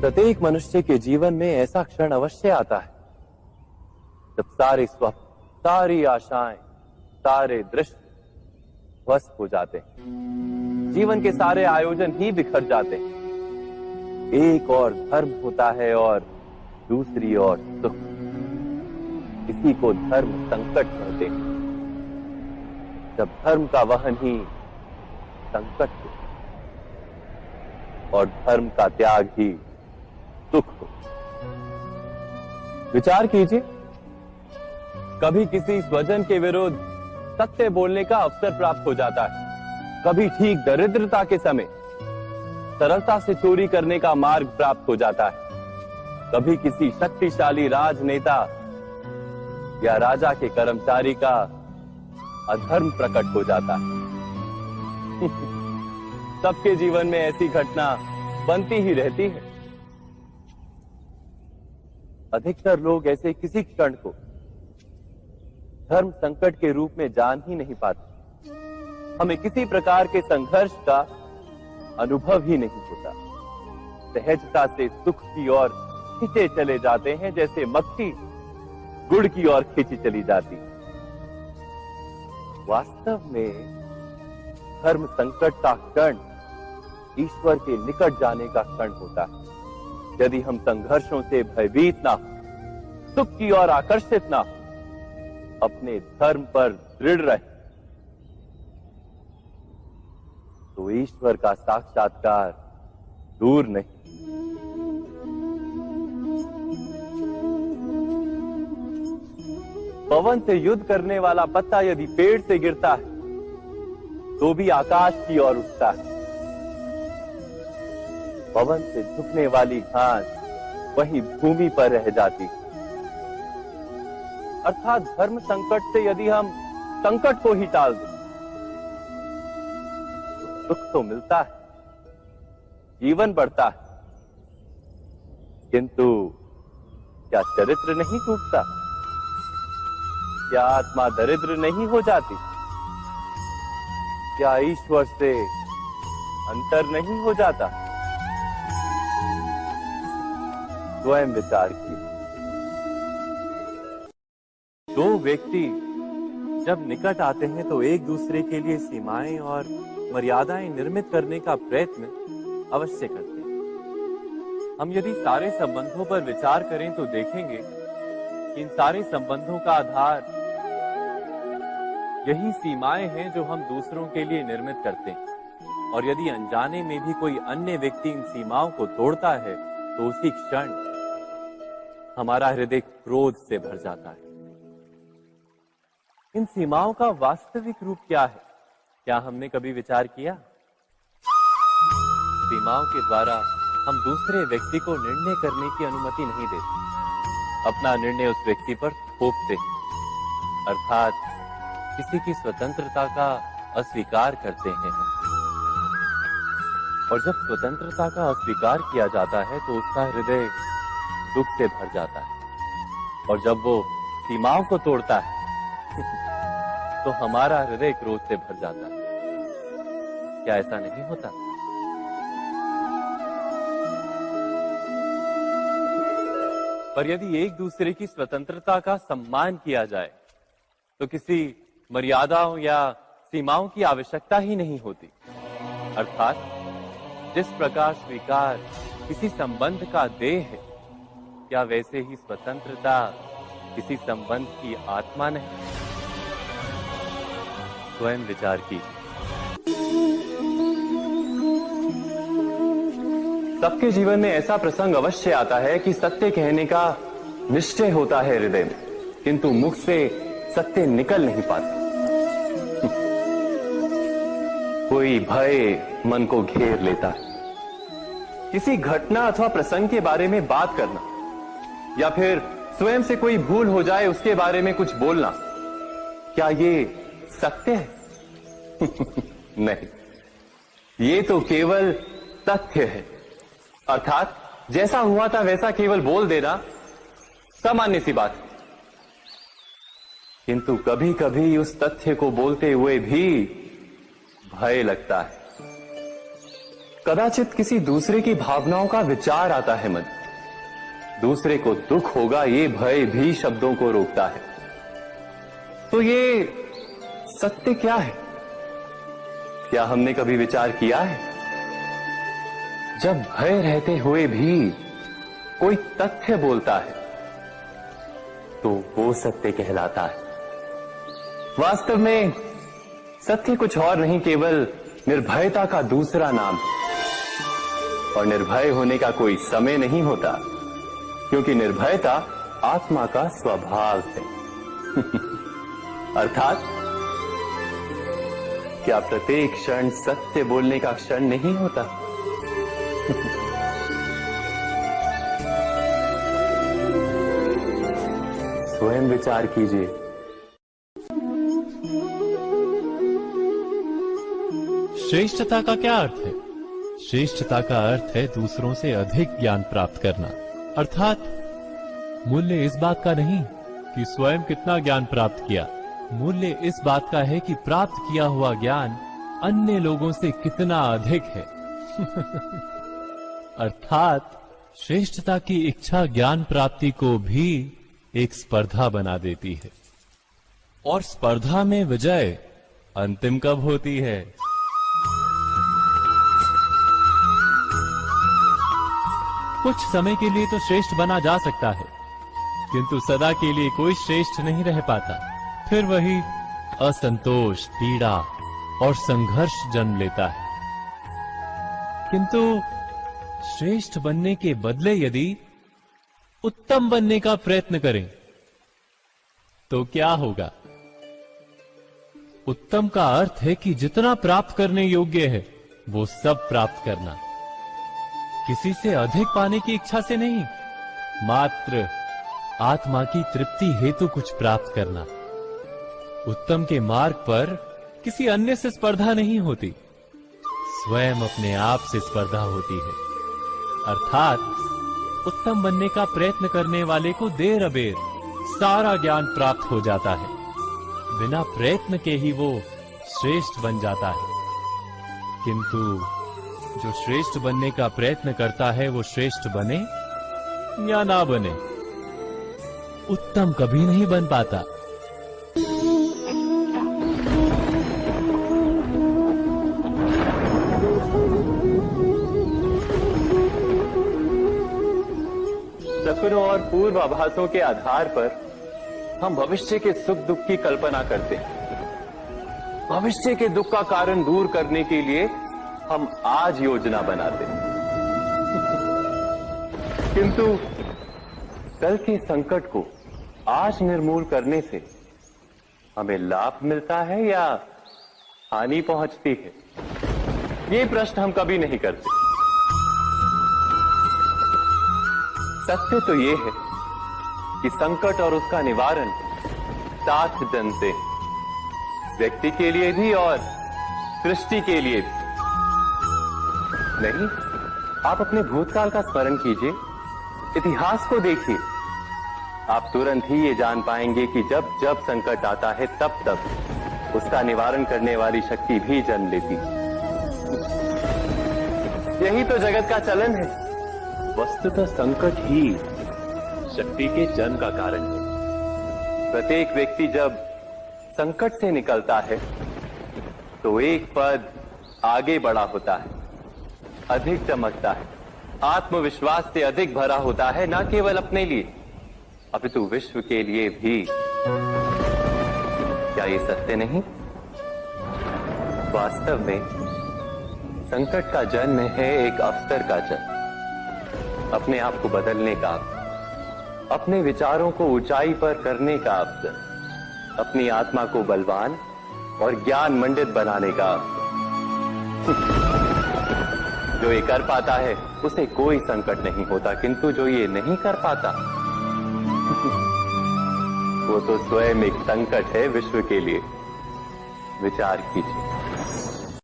प्रत्येक मनुष्य के जीवन में ऐसा क्षण अवश्य आता है जब सारे स्वप्न, सारी आशाएं, सारे दृश्य ध्वस्त हो जाते हैं। जीवन के सारे आयोजन ही बिखर जाते हैं। एक और धर्म होता है और दूसरी ओर सुख। इसी को धर्म संकट कहते हैं। जब धर्म का वहन ही संकट हो और धर्म का त्याग ही सुख हो। विचार कीजिए, कभी किसी स्वजन के विरुद्ध सत्य बोलने का अवसर प्राप्त हो जाता है, कभी ठीक दरिद्रता के समय सरलता से चोरी करने का मार्ग प्राप्त हो जाता है, कभी किसी शक्तिशाली राजनेता या राजा के कर्मचारी का अधर्म प्रकट हो जाता है। सबके जीवन में ऐसी घटना बनती ही रहती है। अधिकतर लोग ऐसे किसी क्षण को धर्म संकट के रूप में जान ही नहीं पाते। हमें किसी प्रकार के संघर्ष का अनुभव ही नहीं होता। सहजता से सुख की ओर खींचे चले जाते हैं, जैसे मक्खी गुड़ की ओर खींची चली जाती। वास्तव में धर्म संकट का क्षण ईश्वर के निकट जाने का क्षण होता है। यदि हम संघर्षों से भयभीत ना हो, सुख की ओर आकर्षित ना हो, अपने धर्म पर दृढ़ रहे, तो ईश्वर का साक्षात्कार दूर नहीं। पवन से युद्ध करने वाला पत्ता यदि पेड़ से गिरता है तो भी आकाश की ओर उठता है। पवन से झुकने वाली घास वहीं भूमि पर रह जाती। अर्थात धर्म संकट से यदि हम संकट को ही टाल दें तो सुख तो मिलता है, जीवन बढ़ता है, किंतु क्या चरित्र नहीं टूटता? क्या आत्मा दरिद्र नहीं हो जाती? क्या ईश्वर से अंतर नहीं हो जाता? स्वयं विचार कीजिए। दो व्यक्ति जब निकट आते हैं तो एक दूसरे के लिए सीमाएं और मर्यादाएं निर्मित करने का प्रयत्न अवश्य करते हैं। हम यदि सारे संबंधों पर विचार करें तो देखेंगे कि इन सारे संबंधों का आधार यही सीमाएं हैं जो हम दूसरों के लिए निर्मित करते हैं। और यदि अनजाने में भी कोई अन्य व्यक्ति इन सीमाओं को तोड़ता है तो उसी क्षण हमारा हृदय क्रोध से भर जाता है। इन सीमाओं का वास्तविक रूप क्या है? क्या हमने कभी विचार किया? सीमाओं के द्वारा हम दूसरे व्यक्ति को निर्णय करने की अनुमति नहीं देते। अपना निर्णय उस व्यक्ति पर थोपते हैं, अर्थात किसी की स्वतंत्रता का अस्वीकार करते हैं। और जब स्वतंत्रता का अस्वीकार किया जाता है तो उसका हृदय दुख से भर जाता है। और जब वो सीमाओं को तोड़ता है तो हमारा हृदय क्रोध से भर जाता है। क्या ऐसा नहीं होता? पर यदि एक दूसरे की स्वतंत्रता का सम्मान किया जाए तो किसी मर्यादाओं या सीमाओं की आवश्यकता ही नहीं होती। अर्थात जिस प्रकार स्वीकार किसी संबंध का देह है, क्या वैसे ही स्वतंत्रता किसी संबंध की आत्मा नहीं? स्वयं विचार कीजिए। सबके जीवन में ऐसा प्रसंग अवश्य आता है कि सत्य कहने का निश्चय होता है हृदय में, किंतु मुख से सत्य निकल नहीं पाता। कोई भय मन को घेर लेता है। किसी घटना अथवा प्रसंग के बारे में बात करना या फिर स्वयं से कोई भूल हो जाए उसके बारे में कुछ बोलना, क्या ये सत्य है? नहीं, ये तो केवल तथ्य है। अर्थात जैसा हुआ था वैसा केवल बोल देना सामान्य सी बात है। किंतु कभी कभी उस तथ्य को बोलते हुए भी भय लगता है। कदाचित किसी दूसरे की भावनाओं का विचार आता है मन। दूसरे को दुख होगा ये भय भी शब्दों को रोकता है। तो ये सत्य क्या है? क्या हमने कभी विचार किया है? जब भय रहते हुए भी कोई तथ्य बोलता है तो वो सत्य कहलाता है। वास्तव में सत्य कुछ और नहीं, केवल निर्भयता का दूसरा नाम है। और निर्भय होने का कोई समय नहीं होता, क्योंकि निर्भयता आत्मा का स्वभाव है। अर्थात क्या प्रत्येक क्षण सत्य बोलने का क्षण नहीं होता? स्वयं विचार कीजिए। श्रेष्ठता का क्या अर्थ है? श्रेष्ठता का अर्थ है दूसरों से अधिक ज्ञान प्राप्त करना। अर्थात मूल्य इस बात का नहीं कि स्वयं कितना ज्ञान प्राप्त किया, मूल्य इस बात का है कि प्राप्त किया हुआ ज्ञान अन्य लोगों से कितना अधिक है। अर्थात श्रेष्ठता की इच्छा ज्ञान प्राप्ति को भी एक स्पर्धा बना देती है। और स्पर्धा में विजय अंतिम कब होती है? कुछ समय के लिए तो श्रेष्ठ बना जा सकता है, किंतु सदा के लिए कोई श्रेष्ठ नहीं रह पाता। फिर वही असंतोष, पीड़ा और संघर्ष जन्म लेता है। किंतु श्रेष्ठ बनने के बदले यदि उत्तम बनने का प्रयत्न करें तो क्या होगा? उत्तम का अर्थ है कि जितना प्राप्त करने योग्य है वो सब प्राप्त करना, किसी से अधिक पाने की इच्छा से नहीं, मात्र आत्मा की तृप्ति हेतु कुछ प्राप्त करना। उत्तम के मार्ग पर किसी अन्य से स्पर्धा नहीं होती, स्वयं अपने आप से स्पर्धा होती है। अर्थात उत्तम बनने का प्रयत्न करने वाले को देर अबेर सारा ज्ञान प्राप्त हो जाता है। बिना प्रयत्न के ही वो श्रेष्ठ बन जाता है। किंतु जो श्रेष्ठ बनने का प्रयत्न करता है वो श्रेष्ठ बने या ना बने, उत्तम कभी नहीं बन पाता। सपनों और पूर्वाभासों के आधार पर हम भविष्य के सुख दुख की कल्पना करते हैं। भविष्य के दुख का कारण दूर करने के लिए हम आज योजना बनाते हैं। किंतु कल के संकट को आज निर्मूल करने से हमें लाभ मिलता है या हानि पहुंचती है? ये प्रश्न हम कभी नहीं करते। सत्य तो ये है कि संकट और उसका निवारण साथ जनते हैं, व्यक्ति के लिए भी और सृष्टि के लिए भी। नहीं, आप अपने भूतकाल का स्मरण कीजिए, इतिहास को देखिए। आप तुरंत ही ये जान पाएंगे कि जब जब संकट आता है तब तब उसका निवारण करने वाली शक्ति भी जन्म लेती है। यही तो जगत का चलन है। वस्तुतः संकट ही शक्ति के जन्म का कारण है। प्रत्येक व्यक्ति जब संकट से निकलता है तो एक पद आगे बढ़ा होता है, अधिक चमकता है, आत्मविश्वास से अधिक भरा होता है, न केवल अपने लिए अपितु विश्व के लिए भी। क्या ये सत्य नहीं? वास्तव में संकट का जन्म है एक अवसर का जन्म, अपने आप को बदलने का, अपने विचारों को ऊंचाई पर करने का अवसर, अपनी आत्मा को बलवान और ज्ञान मंडित बनाने का अवसर। जो ये कर पाता है उसे कोई संकट नहीं होता, किंतु जो ये नहीं कर पाता वो तो स्वयं एक संकट है विश्व के लिए। विचार कीजिए।